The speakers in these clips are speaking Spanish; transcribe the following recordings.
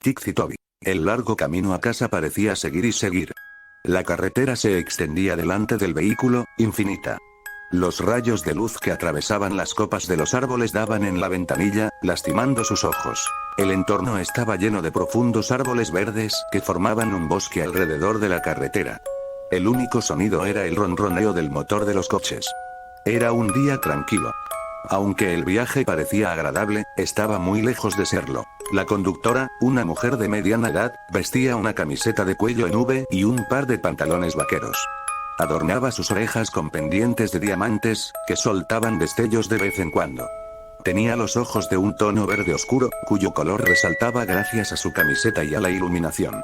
Tixi Toby. El largo camino a casa parecía seguir y seguir. La carretera se extendía delante del vehículo, infinita. Los rayos de luz que atravesaban las copas de los árboles daban en la ventanilla, lastimando sus ojos. El entorno estaba lleno de profundos árboles verdes que formaban un bosque alrededor de la carretera. El único sonido era el ronroneo del motor de los coches. Era un día tranquilo. Aunque el viaje parecía agradable, estaba muy lejos de serlo. La conductora, una mujer de mediana edad, vestía una camiseta de cuello en V y un par de pantalones vaqueros. Adornaba sus orejas con pendientes de diamantes, que soltaban destellos de vez en cuando. Tenía los ojos de un tono verde oscuro, cuyo color resaltaba gracias a su camiseta y a la iluminación.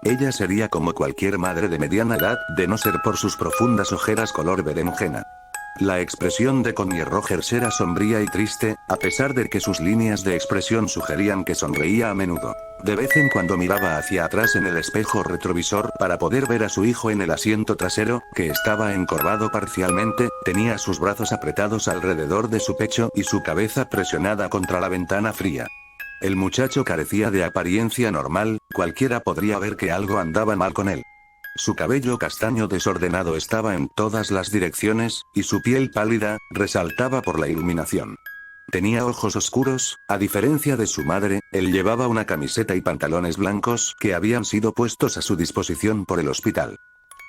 Ella sería como cualquier madre de mediana edad, de no ser por sus profundas ojeras color berenjena. La expresión de Connie Rogers era sombría y triste, a pesar de que sus líneas de expresión sugerían que sonreía a menudo. De vez en cuando miraba hacia atrás en el espejo retrovisor para poder ver a su hijo en el asiento trasero, que estaba encorvado parcialmente, tenía sus brazos apretados alrededor de su pecho y su cabeza presionada contra la ventana fría. El muchacho carecía de apariencia normal, cualquiera podría ver que algo andaba mal con él. Su cabello castaño desordenado estaba en todas las direcciones, y su piel pálida, resaltaba por la iluminación. Tenía ojos oscuros, a diferencia de su madre, él llevaba una camiseta y pantalones blancos que habían sido puestos a su disposición por el hospital.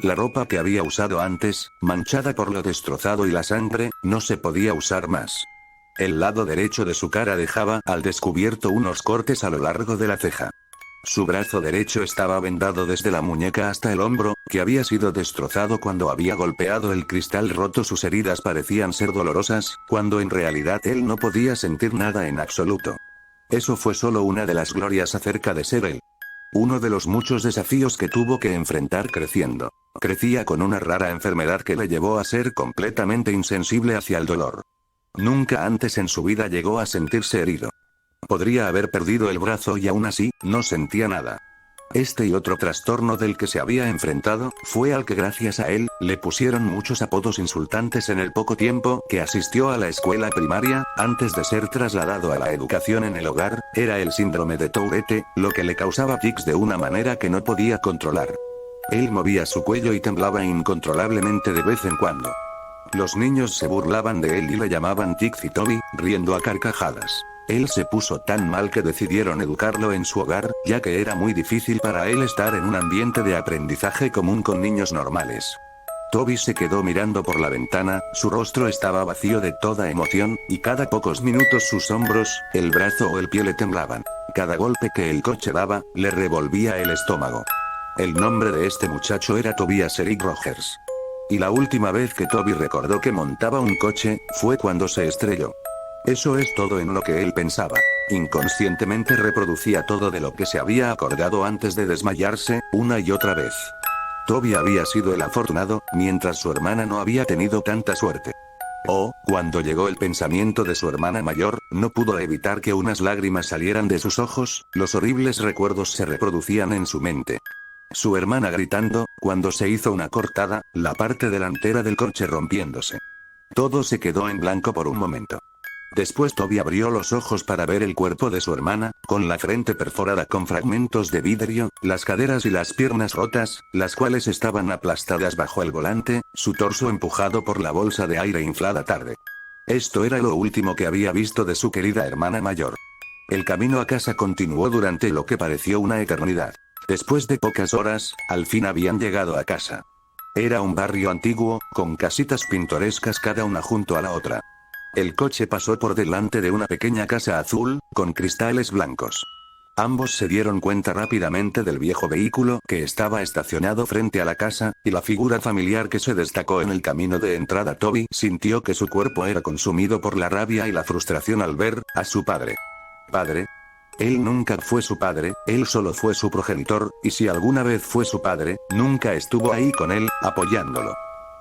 La ropa que había usado antes, manchada por lo destrozado y la sangre, no se podía usar más. El lado derecho de su cara dejaba al descubierto unos cortes a lo largo de la ceja. Su brazo derecho estaba vendado desde la muñeca hasta el hombro, que había sido destrozado cuando había golpeado el cristal roto. Sus heridas parecían ser dolorosas, cuando en realidad él no podía sentir nada en absoluto. Eso fue solo una de las glorias acerca de ser él. Uno de los muchos desafíos que tuvo que enfrentar creciendo. Crecía con una rara enfermedad que le llevó a ser completamente insensible hacia el dolor. Nunca antes en su vida llegó a sentirse herido. Podría haber perdido el brazo y aún así, no sentía nada. Este y otro trastorno del que se había enfrentado, fue al que gracias a él, le pusieron muchos apodos insultantes en el poco tiempo que asistió a la escuela primaria, antes de ser trasladado a la educación en el hogar. Era el síndrome de Tourette, lo que le causaba tics de una manera que no podía controlar. Él movía su cuello y temblaba incontrolablemente de vez en cuando. Los niños se burlaban de él y le llamaban Tixi Toby, riendo a carcajadas. Él se puso tan mal que decidieron educarlo en su hogar, ya que era muy difícil para él estar en un ambiente de aprendizaje común con niños normales. Toby se quedó mirando por la ventana, su rostro estaba vacío de toda emoción, y cada pocos minutos sus hombros, el brazo o el pie le temblaban. Cada golpe que el coche daba, le revolvía el estómago. El nombre de este muchacho era Tobias Eric Rogers. Y la última vez que Toby recordó que montaba un coche, fue cuando se estrelló. Eso es todo en lo que él pensaba. Inconscientemente reproducía todo de lo que se había acordado antes de desmayarse, una y otra vez. Toby había sido el afortunado, mientras su hermana no había tenido tanta suerte. Cuando llegó el pensamiento de su hermana mayor, no pudo evitar que unas lágrimas salieran de sus ojos, los horribles recuerdos se reproducían en su mente. Su hermana gritando, cuando se hizo una cortada, la parte delantera del coche rompiéndose. Todo se quedó en blanco por un momento. Después Toby abrió los ojos para ver el cuerpo de su hermana, con la frente perforada con fragmentos de vidrio, las caderas y las piernas rotas, las cuales estaban aplastadas bajo el volante, su torso empujado por la bolsa de aire inflada tarde. Esto era lo último que había visto de su querida hermana mayor. El camino a casa continuó durante lo que pareció una eternidad. Después de pocas horas, al fin habían llegado a casa. Era un barrio antiguo, con casitas pintorescas cada una junto a la otra. El coche pasó por delante de una pequeña casa azul, con cristales blancos. Ambos se dieron cuenta rápidamente del viejo vehículo que estaba estacionado frente a la casa, y la figura familiar que se destacó en el camino de entrada. Toby sintió que su cuerpo era consumido por la rabia y la frustración al ver a su padre. ¿Padre? Él nunca fue su padre, él solo fue su progenitor, y si alguna vez fue su padre, nunca estuvo ahí con él, apoyándolo.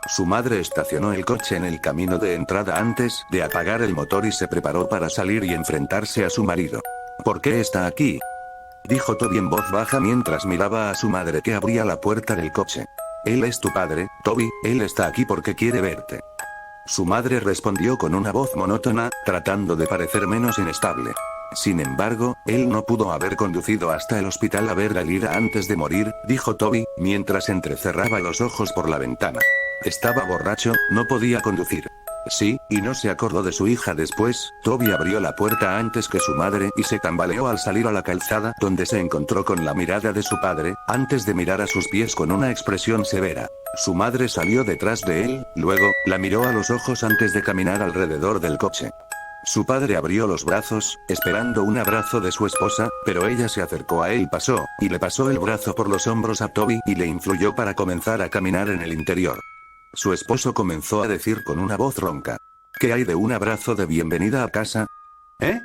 Su madre estacionó el coche en el camino de entrada antes de apagar el motor y se preparó para salir y enfrentarse a su marido. ¿Por qué está aquí?, dijo Toby en voz baja mientras miraba a su madre que abría la puerta del coche. Él es tu padre, Toby, él está aquí porque quiere verte. Su madre respondió con una voz monótona, tratando de parecer menos inestable. Sin embargo, él no pudo haber conducido hasta el hospital a ver a Lyra antes de morir, dijo Toby, mientras entrecerraba los ojos por la ventana. Estaba borracho, no podía conducir. Sí, y no se acordó de su hija después. Toby abrió la puerta antes que su madre y se tambaleó al salir a la calzada, donde se encontró con la mirada de su padre, antes de mirar a sus pies con una expresión severa. Su madre salió detrás de él, luego, la miró a los ojos antes de caminar alrededor del coche. Su padre abrió los brazos, esperando un abrazo de su esposa, pero ella se acercó a él y le pasó el brazo por los hombros a Toby y le influyó para comenzar a caminar en el interior. Su esposo comenzó a decir con una voz ronca: ¿Qué hay de un abrazo de bienvenida a casa? ¿Eh?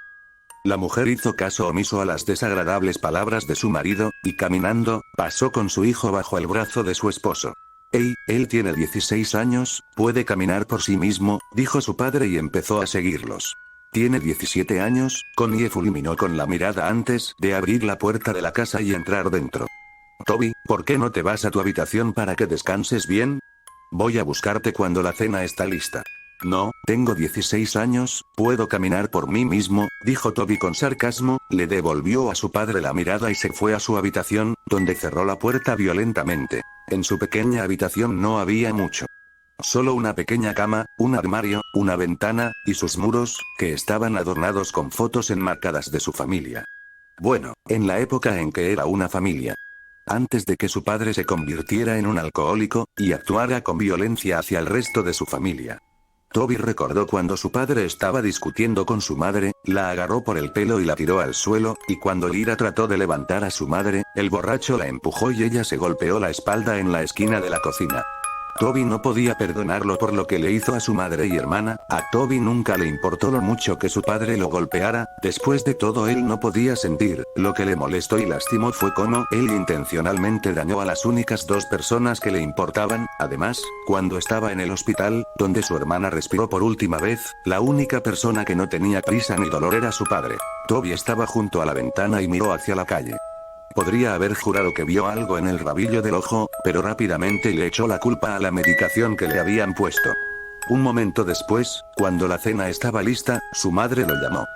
La mujer hizo caso omiso a las desagradables palabras de su marido, y caminando, pasó con su hijo bajo el brazo de su esposo. Hey, él tiene 16 años, puede caminar por sí mismo, dijo su padre y empezó a seguirlos. Tiene 17 años, Connie fulminó con la mirada antes de abrir la puerta de la casa y entrar dentro. Toby, ¿por qué no te vas a tu habitación para que descanses bien? Voy a buscarte cuando la cena está lista. No, tengo 16 años, puedo caminar por mí mismo, dijo Toby con sarcasmo, le devolvió a su padre la mirada y se fue a su habitación, donde cerró la puerta violentamente. En su pequeña habitación no había mucho. Solo una pequeña cama, un armario, una ventana, y sus muros, que estaban adornados con fotos enmarcadas de su familia. Bueno, en la época en que era una familia. Antes de que su padre se convirtiera en un alcohólico, y actuara con violencia hacia el resto de su familia. Toby recordó cuando su padre estaba discutiendo con su madre, la agarró por el pelo y la tiró al suelo, y cuando Lyra trató de levantar a su madre, el borracho la empujó y ella se golpeó la espalda en la esquina de la cocina. Toby no podía perdonarlo por lo que le hizo a su madre y hermana. A Toby nunca le importó lo mucho que su padre lo golpeara, después de todo él no podía sentir. Lo que le molestó y lastimó fue cómo él intencionalmente dañó a las únicas dos personas que le importaban. Además, cuando estaba en el hospital, donde su hermana respiró por última vez, la única persona que no tenía prisa ni dolor era su padre. Toby estaba junto a la ventana y miró hacia la calle. Podría haber jurado que vio algo en el rabillo del ojo, pero rápidamente le echó la culpa a la medicación que le habían puesto. Un momento después, cuando la cena estaba lista, su madre lo llamó.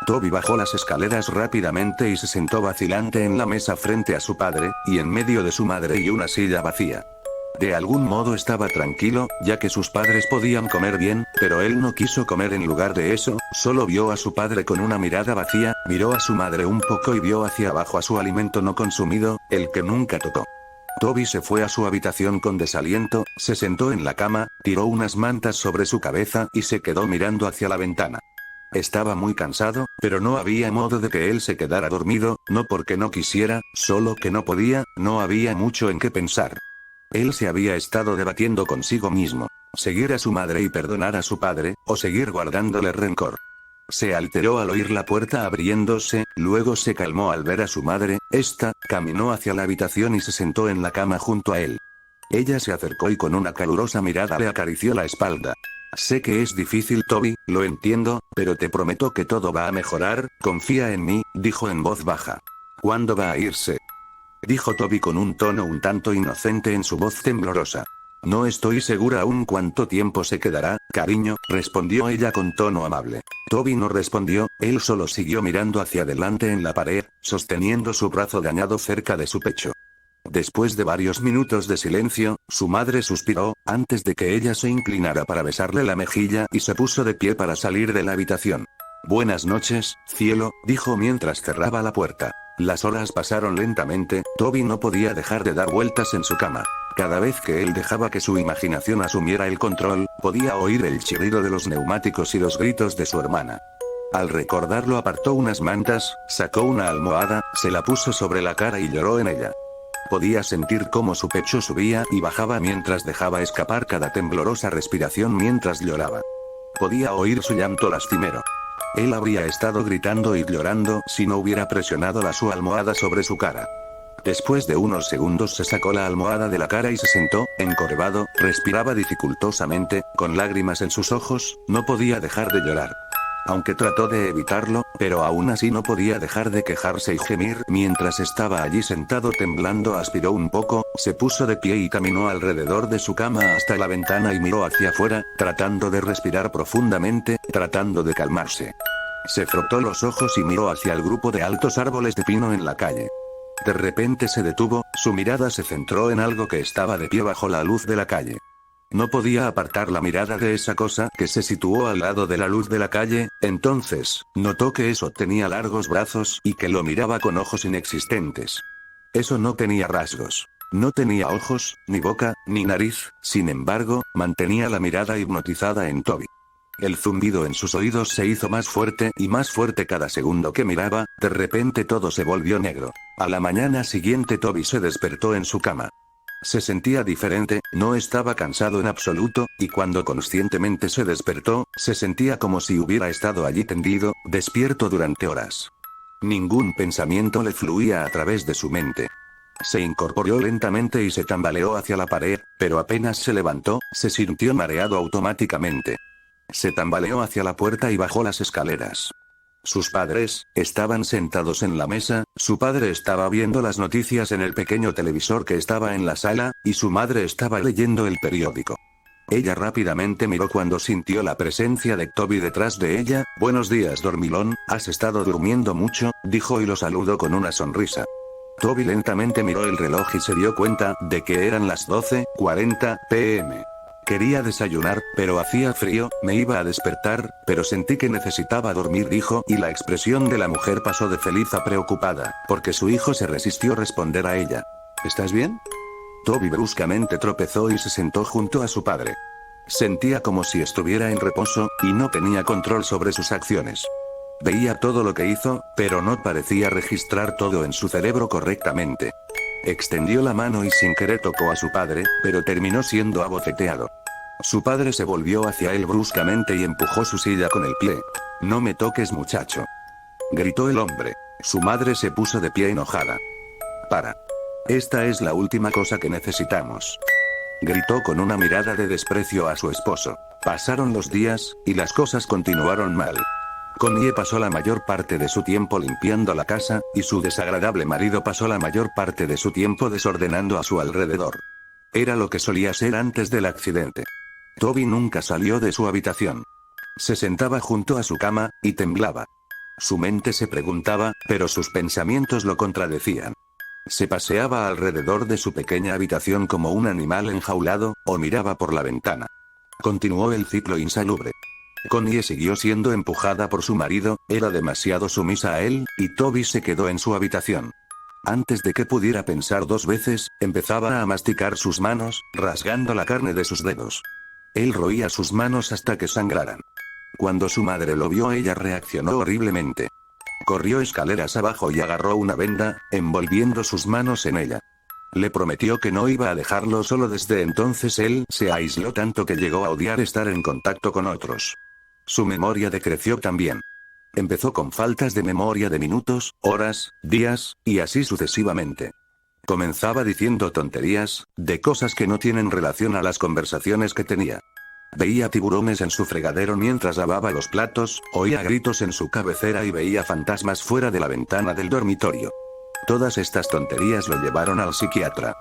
Toby bajó las escaleras rápidamente y se sentó vacilante en la mesa frente a su padre, y en medio de su madre y una silla vacía. De algún modo estaba tranquilo, ya que sus padres podían comer bien, pero él no quiso comer en lugar de eso, solo vio a su padre con una mirada vacía, miró a su madre un poco y vio hacia abajo a su alimento no consumido, el que nunca tocó. Toby se fue a su habitación con desaliento, se sentó en la cama, tiró unas mantas sobre su cabeza y se quedó mirando hacia la ventana. Estaba muy cansado, pero no había modo de que él se quedara dormido, no porque no quisiera, solo que no podía, no había mucho en qué pensar. Él se había estado debatiendo consigo mismo. Seguir a su madre y perdonar a su padre, o seguir guardándole rencor. Se alteró al oír la puerta abriéndose, luego se calmó al ver a su madre. Esta caminó hacia la habitación y se sentó en la cama junto a él. Ella se acercó y con una calurosa mirada le acarició la espalda. Sé que es difícil, Toby, lo entiendo, pero te prometo que todo va a mejorar, confía en mí, dijo en voz baja. ¿Cuándo va a irse? Dijo Toby con un tono un tanto inocente en su voz temblorosa. No estoy segura aún cuánto tiempo se quedará, cariño, respondió ella con tono amable. Toby no respondió, él solo siguió mirando hacia adelante en la pared, sosteniendo su brazo dañado cerca de su pecho. Después de varios minutos de silencio, su madre suspiró, antes de que ella se inclinara para besarle la mejilla y se puso de pie para salir de la habitación. Buenas noches, cielo, dijo mientras cerraba la puerta. Las horas pasaron lentamente, Toby no podía dejar de dar vueltas en su cama. Cada vez que él dejaba que su imaginación asumiera el control, podía oír el chirrido de los neumáticos y los gritos de su hermana. Al recordarlo apartó unas mantas, sacó una almohada, se la puso sobre la cara y lloró en ella. Podía sentir cómo su pecho subía y bajaba mientras dejaba escapar cada temblorosa respiración mientras lloraba. Podía oír su llanto lastimero. Él habría estado gritando y llorando si no hubiera presionado su almohada sobre su cara. Después de unos segundos se sacó la almohada de la cara y se sentó, encorvado, respiraba dificultosamente, con lágrimas en sus ojos, no podía dejar de llorar. Aunque trató de evitarlo, pero aún así no podía dejar de quejarse y gemir. Mientras estaba allí sentado temblando, aspiró un poco, se puso de pie y caminó alrededor de su cama hasta la ventana y miró hacia afuera, tratando de respirar profundamente, tratando de calmarse. Se frotó los ojos y miró hacia el grupo de altos árboles de pino en la calle. De repente se detuvo, su mirada se centró en algo que estaba de pie bajo la luz de la calle. No podía apartar la mirada de esa cosa que se situó al lado de la luz de la calle, entonces, notó que eso tenía largos brazos y que lo miraba con ojos inexistentes. Eso no tenía rasgos. No tenía ojos, ni boca, ni nariz, sin embargo, mantenía la mirada hipnotizada en Toby. El zumbido en sus oídos se hizo más fuerte y más fuerte cada segundo que miraba, de repente todo se volvió negro. A la mañana siguiente Toby se despertó en su cama. Se sentía diferente, no estaba cansado en absoluto, y cuando conscientemente se despertó, se sentía como si hubiera estado allí tendido, despierto durante horas. Ningún pensamiento le fluía a través de su mente. Se incorporó lentamente y se tambaleó hacia la pared, pero apenas se levantó, se sintió mareado automáticamente. Se tambaleó hacia la puerta y bajó las escaleras. Sus padres estaban sentados en la mesa, su padre estaba viendo las noticias en el pequeño televisor que estaba en la sala, y su madre estaba leyendo el periódico. Ella rápidamente miró cuando sintió la presencia de Toby detrás de ella. «Buenos días, dormilón, ¿has estado durmiendo mucho?», dijo y lo saludó con una sonrisa. Toby lentamente miró el reloj y se dio cuenta de que eran las 12:40 p.m. Quería desayunar, pero hacía frío, me iba a despertar, pero sentí que necesitaba dormir, dijo, y la expresión de la mujer pasó de feliz a preocupada, porque su hijo se resistió a responder a ella. «¿Estás bien?». Toby bruscamente tropezó y se sentó junto a su padre. Sentía como si estuviera en reposo, y no tenía control sobre sus acciones. Veía todo lo que hizo, pero no parecía registrar todo en su cerebro correctamente. Extendió la mano y sin querer tocó a su padre, pero terminó siendo abofeteado. Su padre se volvió hacia él bruscamente y empujó su silla con el pie. «No me toques, muchacho», gritó el hombre. Su madre se puso de pie enojada. «Para. Esta es la última cosa que necesitamos», gritó con una mirada de desprecio a su esposo. Pasaron los días, y las cosas continuaron mal. Connie pasó la mayor parte de su tiempo limpiando la casa, y su desagradable marido pasó la mayor parte de su tiempo desordenando a su alrededor. Era lo que solía ser antes del accidente. Toby nunca salió de su habitación. Se sentaba junto a su cama, y temblaba. Su mente se preguntaba, pero sus pensamientos lo contradecían. Se paseaba alrededor de su pequeña habitación como un animal enjaulado, o miraba por la ventana. Continuó el ciclo insalubre. Connie siguió siendo empujada por su marido, era demasiado sumisa a él, y Toby se quedó en su habitación. Antes de que pudiera pensar dos veces, empezaba a masticar sus manos, rasgando la carne de sus dedos. Él roía sus manos hasta que sangraran. Cuando su madre lo vio, ella reaccionó horriblemente. Corrió escaleras abajo y agarró una venda, envolviendo sus manos en ella. Le prometió que no iba a dejarlo solo. Desde entonces él se aisló tanto que llegó a odiar estar en contacto con otros. Su memoria decreció también. Empezó con faltas de memoria de minutos, horas, días, y así sucesivamente. Comenzaba diciendo tonterías, de cosas que no tienen relación a las conversaciones que tenía. Veía tiburones en su fregadero mientras lavaba los platos, oía gritos en su cabecera y veía fantasmas fuera de la ventana del dormitorio. Todas estas tonterías lo llevaron al psiquiatra.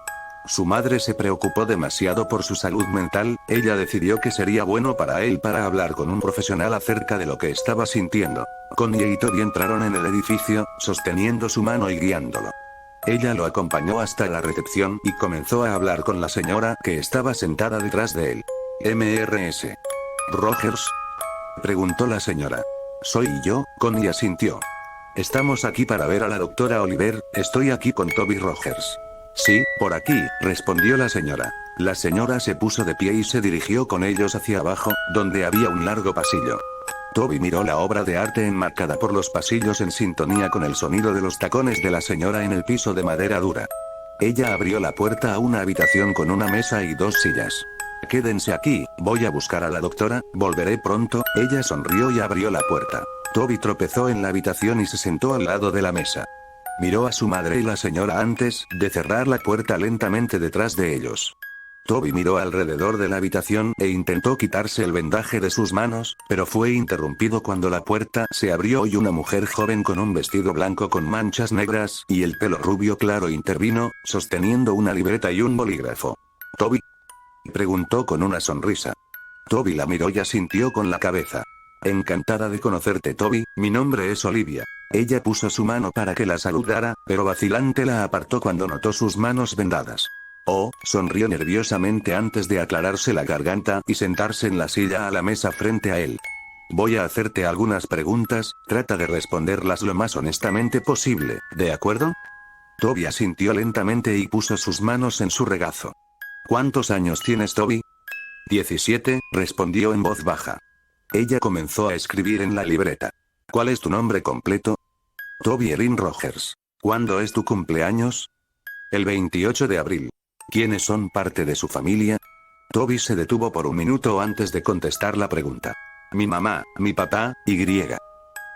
Su madre se preocupó demasiado por su salud mental, ella decidió que sería bueno para él para hablar con un profesional acerca de lo que estaba sintiendo. Connie y Toby entraron en el edificio, sosteniendo su mano y guiándolo. Ella lo acompañó hasta la recepción y comenzó a hablar con la señora que estaba sentada detrás de él. «¿Mrs. Rogers?», preguntó la señora. «Soy yo», Connie asintió. «Estamos aquí para ver a la doctora Oliver, estoy aquí con Toby Rogers». «Sí, por aquí», respondió la señora. La señora se puso de pie y se dirigió con ellos hacia abajo, donde había un largo pasillo. Toby miró la obra de arte enmarcada por los pasillos en sintonía con el sonido de los tacones de la señora en el piso de madera dura. Ella abrió la puerta a una habitación con una mesa y dos sillas. «Quédense aquí, voy a buscar a la doctora, volveré pronto». Ella sonrió y abrió la puerta. Toby tropezó en la habitación y se sentó al lado de la mesa. Miró a su madre y la señora antes de cerrar la puerta lentamente detrás de ellos. Toby miró alrededor de la habitación e intentó quitarse el vendaje de sus manos, pero fue interrumpido cuando la puerta se abrió y una mujer joven con un vestido blanco con manchas negras y el pelo rubio claro intervino, sosteniendo una libreta y un bolígrafo. «¿Toby?», preguntó con una sonrisa. Toby la miró y asintió con la cabeza. Encantada de conocerte, Toby, mi nombre es Olivia. Ella puso su mano para que la saludara, pero vacilante la apartó cuando notó sus manos vendadas. Oh, sonrió nerviosamente antes de aclararse la garganta y sentarse en la silla a la mesa frente a él. Voy a hacerte algunas preguntas, trata de responderlas lo más honestamente posible, ¿de acuerdo? Toby asintió lentamente y puso sus manos en su regazo. ¿Cuántos años tienes, Toby? 17, respondió en voz baja. Ella comenzó a escribir en la libreta. ¿Cuál es tu nombre completo? Toby Erin Rogers. ¿Cuándo es tu cumpleaños? El 28 de abril. ¿Quiénes son parte de su familia? Toby se detuvo por un minuto antes de contestar la pregunta. Mi mamá, mi papá, y.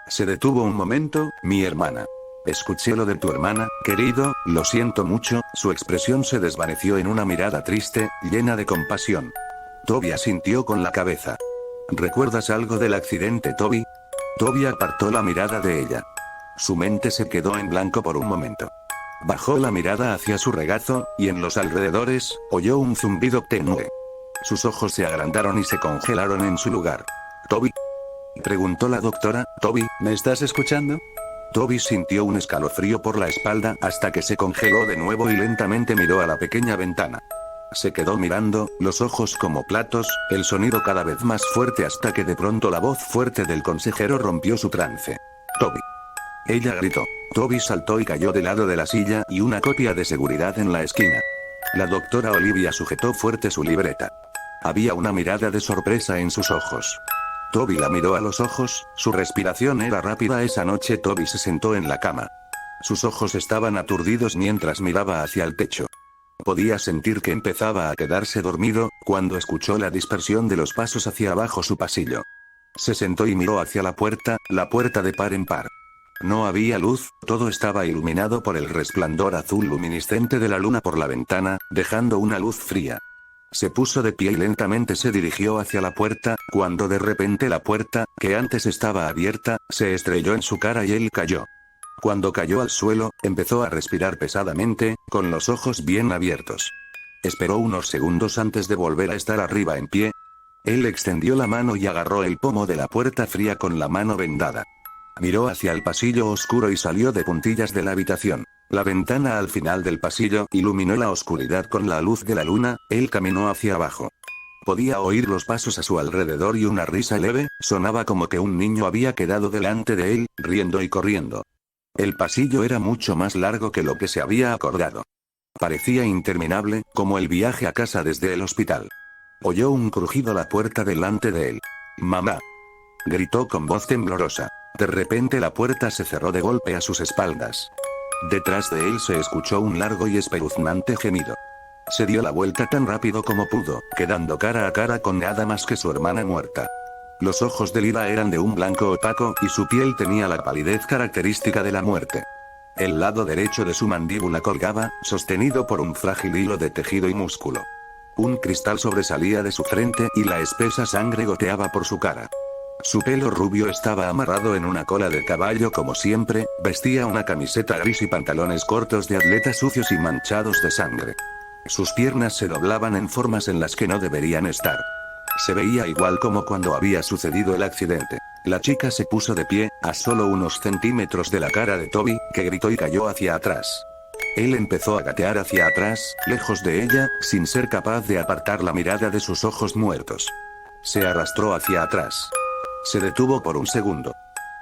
Se detuvo un momento, mi hermana. Escuché lo de tu hermana, querido, lo siento mucho, su expresión se desvaneció en una mirada triste, llena de compasión. Toby asintió con la cabeza. ¿Recuerdas algo del accidente, Toby? Toby apartó la mirada de ella. Su mente se quedó en blanco por un momento. Bajó la mirada hacia su regazo, y en los alrededores, oyó un zumbido tenue. Sus ojos se agrandaron y se congelaron en su lugar. ¿Toby? Preguntó la doctora. Toby, ¿me estás escuchando? Toby sintió un escalofrío por la espalda hasta que se congeló de nuevo y lentamente miró a la pequeña ventana. Se quedó mirando, los ojos como platos, el sonido cada vez más fuerte hasta que de pronto la voz fuerte del consejero rompió su trance. Toby. Ella gritó. Toby saltó y cayó del lado de la silla y una copia de seguridad en la esquina. La doctora Olivia sujetó fuerte su libreta. Había una mirada de sorpresa en sus ojos. Toby la miró a los ojos, su respiración era rápida. Esa noche Toby se sentó en la cama. Sus ojos estaban aturdidos mientras miraba hacia el techo. Podía sentir que empezaba a quedarse dormido, cuando escuchó la dispersión de los pasos hacia abajo su pasillo. Se sentó y miró hacia la puerta de par en par. No había luz, todo estaba iluminado por el resplandor azul luminiscente de la luna por la ventana, dejando una luz fría. Se puso de pie y lentamente se dirigió hacia la puerta, cuando de repente la puerta, que antes estaba abierta, se estrelló en su cara y él cayó. Cuando cayó al suelo, empezó a respirar pesadamente, con los ojos bien abiertos. Esperó unos segundos antes de volver a estar arriba en pie. Él extendió la mano y agarró el pomo de la puerta fría con la mano vendada. Miró hacia el pasillo oscuro y salió de puntillas de la habitación. La ventana al final del pasillo iluminó la oscuridad con la luz de la luna. Él caminó hacia abajo. Podía oír los pasos a su alrededor y una risa leve, sonaba como que un niño había quedado delante de él, riendo y corriendo. El pasillo era mucho más largo que lo que se había acordado. Parecía interminable, como el viaje a casa desde el hospital. Oyó un crujido a la puerta delante de él. «Mamá», gritó con voz temblorosa. De repente la puerta se cerró de golpe a sus espaldas. Detrás de él se escuchó un largo y espeluznante gemido. Se dio la vuelta tan rápido como pudo, quedando cara a cara con nada más que su hermana muerta. Los ojos de Lila eran de un blanco opaco y su piel tenía la palidez característica de la muerte. El lado derecho de su mandíbula colgaba, sostenido por un frágil hilo de tejido y músculo. Un cristal sobresalía de su frente y la espesa sangre goteaba por su cara. Su pelo rubio estaba amarrado en una cola de caballo como siempre, vestía una camiseta gris y pantalones cortos de atleta sucios y manchados de sangre. Sus piernas se doblaban en formas en las que no deberían estar. Se veía igual como cuando había sucedido el accidente. La chica se puso de pie, a solo unos centímetros de la cara de Toby, que gritó y cayó hacia atrás. Él empezó a gatear hacia atrás, lejos de ella, sin ser capaz de apartar la mirada de sus ojos muertos. Se arrastró hacia atrás. Se detuvo por un segundo.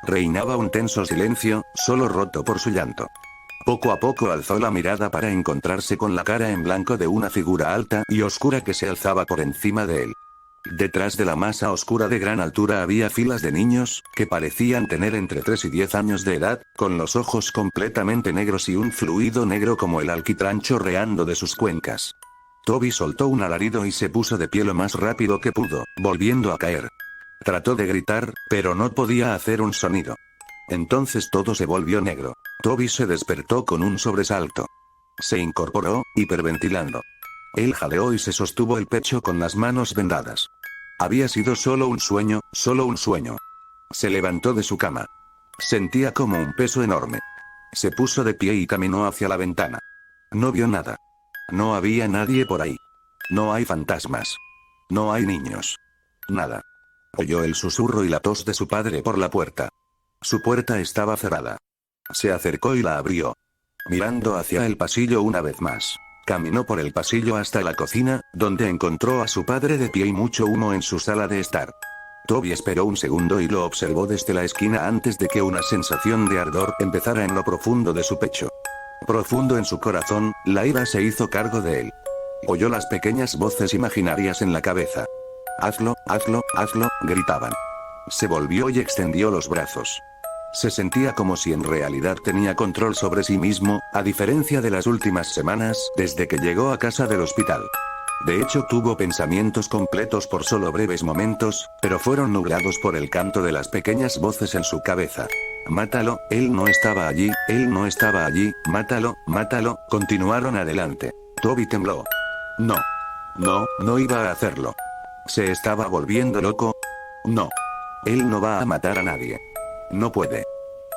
Reinaba un tenso silencio, solo roto por su llanto. Poco a poco alzó la mirada para encontrarse con la cara en blanco de una figura alta y oscura que se alzaba por encima de él. Detrás de la masa oscura de gran altura había filas de niños, que parecían tener entre 3 y 10 años de edad, con los ojos completamente negros y un fluido negro como el alquitrán chorreando de sus cuencas. Toby soltó un alarido y se puso de pie lo más rápido que pudo, volviendo a caer. Trató de gritar, pero no podía hacer un sonido. Entonces todo se volvió negro. Toby se despertó con un sobresalto. Se incorporó, hiperventilando. Él jadeó y se sostuvo el pecho con las manos vendadas. Había sido solo un sueño, solo un sueño. Se levantó de su cama. Sentía como un peso enorme. Se puso de pie y caminó hacia la ventana. No vio nada. No había nadie por ahí. No hay fantasmas. No hay niños. Nada. Oyó el susurro y la tos de su padre por la puerta. Su puerta estaba cerrada. Se acercó y la abrió. Mirando hacia el pasillo una vez más. Caminó por el pasillo hasta la cocina, donde encontró a su padre de pie y mucho humo en su sala de estar. Toby esperó un segundo y lo observó desde la esquina antes de que una sensación de ardor empezara en lo profundo de su pecho. Profundo en su corazón, la ira se hizo cargo de él. Oyó las pequeñas voces imaginarias en la cabeza. Hazlo, hazlo, hazlo, gritaban. Se volvió y extendió los brazos. Se sentía como si en realidad tenía control sobre sí mismo, a diferencia de las últimas semanas desde que llegó a casa del hospital. De hecho tuvo pensamientos completos por solo breves momentos, pero fueron nublados por el canto de las pequeñas voces en su cabeza. Mátalo, él no estaba allí, él no estaba allí, mátalo, mátalo, continuaron adelante. Toby tembló. No. No iba a hacerlo. ¿Se estaba volviendo loco? No. Él no va a matar a nadie. No puede.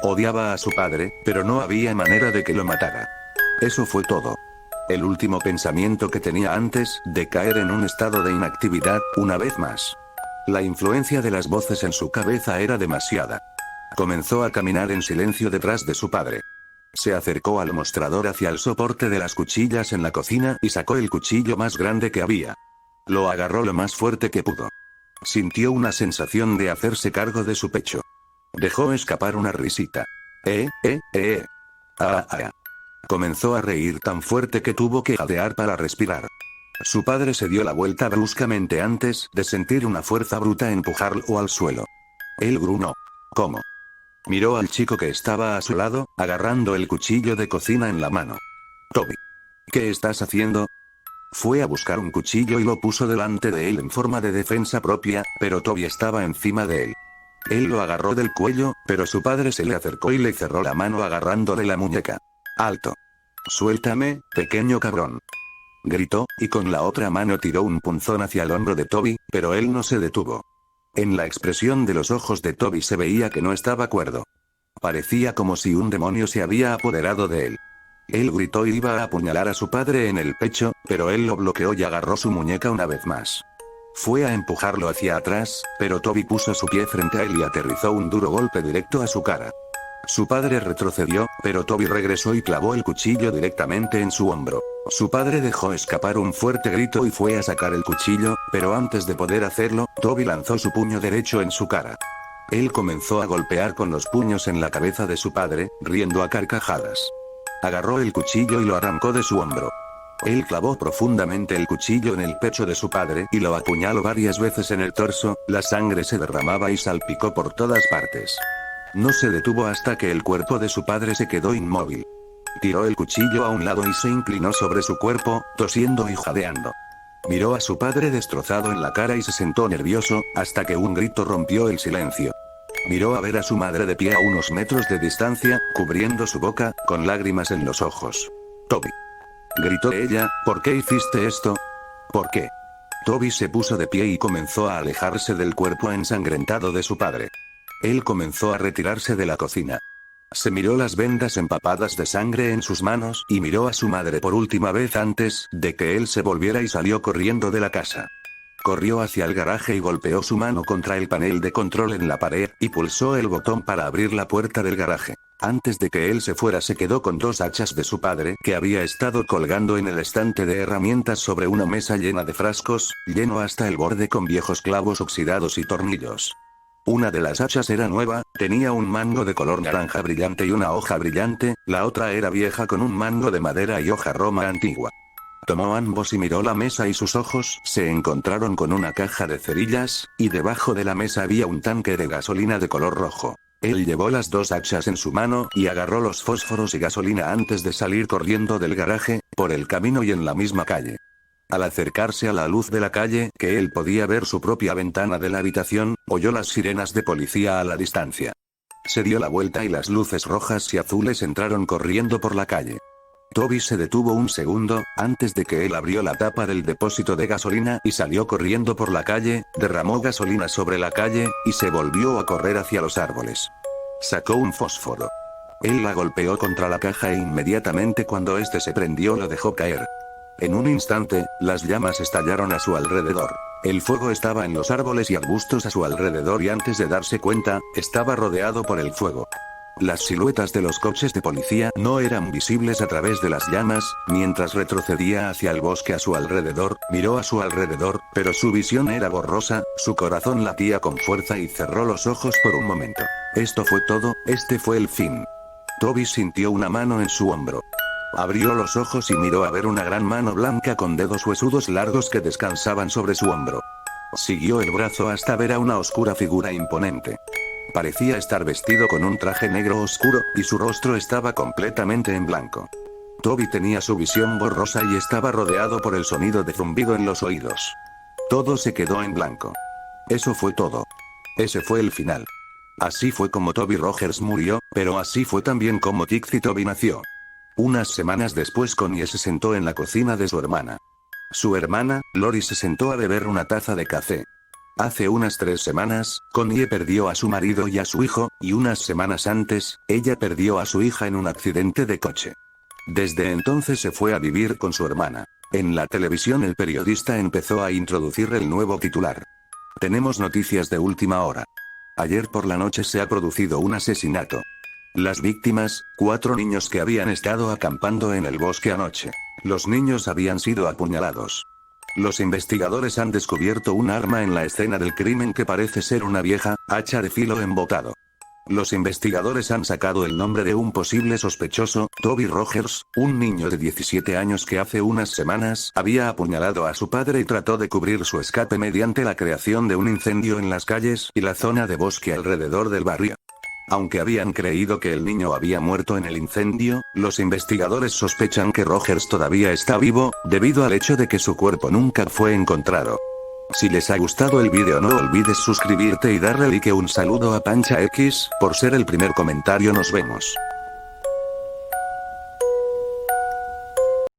Odiaba a su padre, pero no había manera de que lo matara. Eso fue todo. El último pensamiento que tenía antes de caer en un estado de inactividad, una vez más. La influencia de las voces en su cabeza era demasiada. Comenzó a caminar en silencio detrás de su padre. Se acercó al mostrador hacia el soporte de las cuchillas en la cocina y sacó el cuchillo más grande que había. Lo agarró lo más fuerte que pudo. Sintió una sensación de hacerse cargo de su pecho. Dejó escapar una risita. Comenzó a reír tan fuerte que tuvo que jadear para respirar. Su padre se dio la vuelta bruscamente antes de sentir una fuerza bruta empujarlo al suelo. Él gruñó. ¿Cómo? Miró al chico que estaba a su lado, agarrando el cuchillo de cocina en la mano. Toby. ¿Qué estás haciendo? Fue a buscar un cuchillo y lo puso delante de él en forma de defensa propia, pero Toby estaba encima de él. Él lo agarró del cuello, pero su padre se le acercó y le cerró la mano agarrándole la muñeca. ¡Alto! Suéltame, pequeño cabrón. Gritó, y con la otra mano tiró un punzón hacia el hombro de Toby, pero él no se detuvo. En la expresión de los ojos de Toby se veía que no estaba cuerdo. Parecía como si un demonio se había apoderado de él. Él gritó y iba a apuñalar a su padre en el pecho, pero él lo bloqueó y agarró su muñeca una vez más. Fue a empujarlo hacia atrás, pero Toby puso su pie frente a él y aterrizó un duro golpe directo a su cara. Su padre retrocedió, pero Toby regresó y clavó el cuchillo directamente en su hombro. Su padre dejó escapar un fuerte grito y fue a sacar el cuchillo, pero antes de poder hacerlo, Toby lanzó su puño derecho en su cara. Él comenzó a golpear con los puños en la cabeza de su padre, riendo a carcajadas. Agarró el cuchillo y lo arrancó de su hombro. Él clavó profundamente el cuchillo en el pecho de su padre y lo apuñaló varias veces en el torso, la sangre se derramaba y salpicó por todas partes. No se detuvo hasta que el cuerpo de su padre se quedó inmóvil. Tiró el cuchillo a un lado y se inclinó sobre su cuerpo, tosiendo y jadeando. Miró a su padre destrozado en la cara y se sentó nervioso, hasta que un grito rompió el silencio. Miró a ver a su madre de pie a unos metros de distancia, cubriendo su boca, con lágrimas en los ojos. Toby. Gritó ella, ¿por qué hiciste esto? ¿Por qué? Toby se puso de pie y comenzó a alejarse del cuerpo ensangrentado de su padre. Él comenzó a retirarse de la cocina. Se miró las vendas empapadas de sangre en sus manos y miró a su madre por última vez antes de que él se volviera y salió corriendo de la casa. Corrió hacia el garaje y golpeó su mano contra el panel de control en la pared y pulsó el botón para abrir la puerta del garaje. Antes de que él se fuera se quedó con dos hachas de su padre que había estado colgando en el estante de herramientas sobre una mesa llena de frascos, lleno hasta el borde con viejos clavos oxidados y tornillos. Una de las hachas era nueva, tenía un mango de color naranja brillante y una hoja brillante, la otra era vieja con un mango de madera y hoja roma antigua. Tomó ambos y miró la mesa y sus ojos se encontraron con una caja de cerillas, y debajo de la mesa había un tanque de gasolina de color rojo. Él llevó las dos hachas en su mano y agarró los fósforos y gasolina antes de salir corriendo del garaje, por el camino y en la misma calle. Al acercarse a la luz de la calle, que él podía ver su propia ventana de la habitación, oyó las sirenas de policía a la distancia. Se dio la vuelta y las luces rojas y azules entraron corriendo por la calle. Toby se detuvo un segundo, antes de que él abrió la tapa del depósito de gasolina y salió corriendo por la calle, derramó gasolina sobre la calle, y se volvió a correr hacia los árboles. Sacó un fósforo. Él la golpeó contra la caja e inmediatamente cuando este se prendió lo dejó caer. En un instante, las llamas estallaron a su alrededor. El fuego estaba en los árboles y arbustos a su alrededor y antes de darse cuenta, estaba rodeado por el fuego. Las siluetas de los coches de policía no eran visibles a través de las llamas. Mientras retrocedía hacia el bosque a su alrededor, miró a su alrededor, pero su visión era borrosa, su corazón latía con fuerza y cerró los ojos por un momento. Esto fue todo, este fue el fin. Toby sintió una mano en su hombro. Abrió los ojos y miró a ver una gran mano blanca con dedos huesudos largos que descansaban sobre su hombro. Siguió el brazo hasta ver a una oscura figura imponente. Parecía estar vestido con un traje negro oscuro, y su rostro estaba completamente en blanco. Toby tenía su visión borrosa y estaba rodeado por el sonido de zumbido en los oídos. Todo se quedó en blanco. Eso fue todo. Ese fue el final. Así fue como Toby Rogers murió, pero así fue también como Tixie Toby nació. Unas semanas después Connie se sentó en la cocina de su hermana. Su hermana, Lori, se sentó a beber una taza de café. Hace unas 3 semanas, Connie perdió a su marido y a su hijo, y unas semanas antes, ella perdió a su hija en un accidente de coche. Desde entonces se fue a vivir con su hermana. En la televisión el periodista empezó a introducir el nuevo titular. Tenemos noticias de última hora. Ayer por la noche se ha producido un asesinato. Las víctimas, 4 niños que habían estado acampando en el bosque anoche. Los niños habían sido apuñalados. Los investigadores han descubierto un arma en la escena del crimen que parece ser una vieja hacha de filo embotado. Los investigadores han sacado el nombre de un posible sospechoso, Toby Rogers, un niño de 17 años que hace unas semanas había apuñalado a su padre y trató de cubrir su escape mediante la creación de un incendio en las calles y la zona de bosque alrededor del barrio. Aunque habían creído que el niño había muerto en el incendio, los investigadores sospechan que Rogers todavía está vivo, debido al hecho de que su cuerpo nunca fue encontrado. Si les ha gustado el vídeo no olvides suscribirte y darle like. Un saludo a Pancha X, por ser el primer comentario. Nos vemos.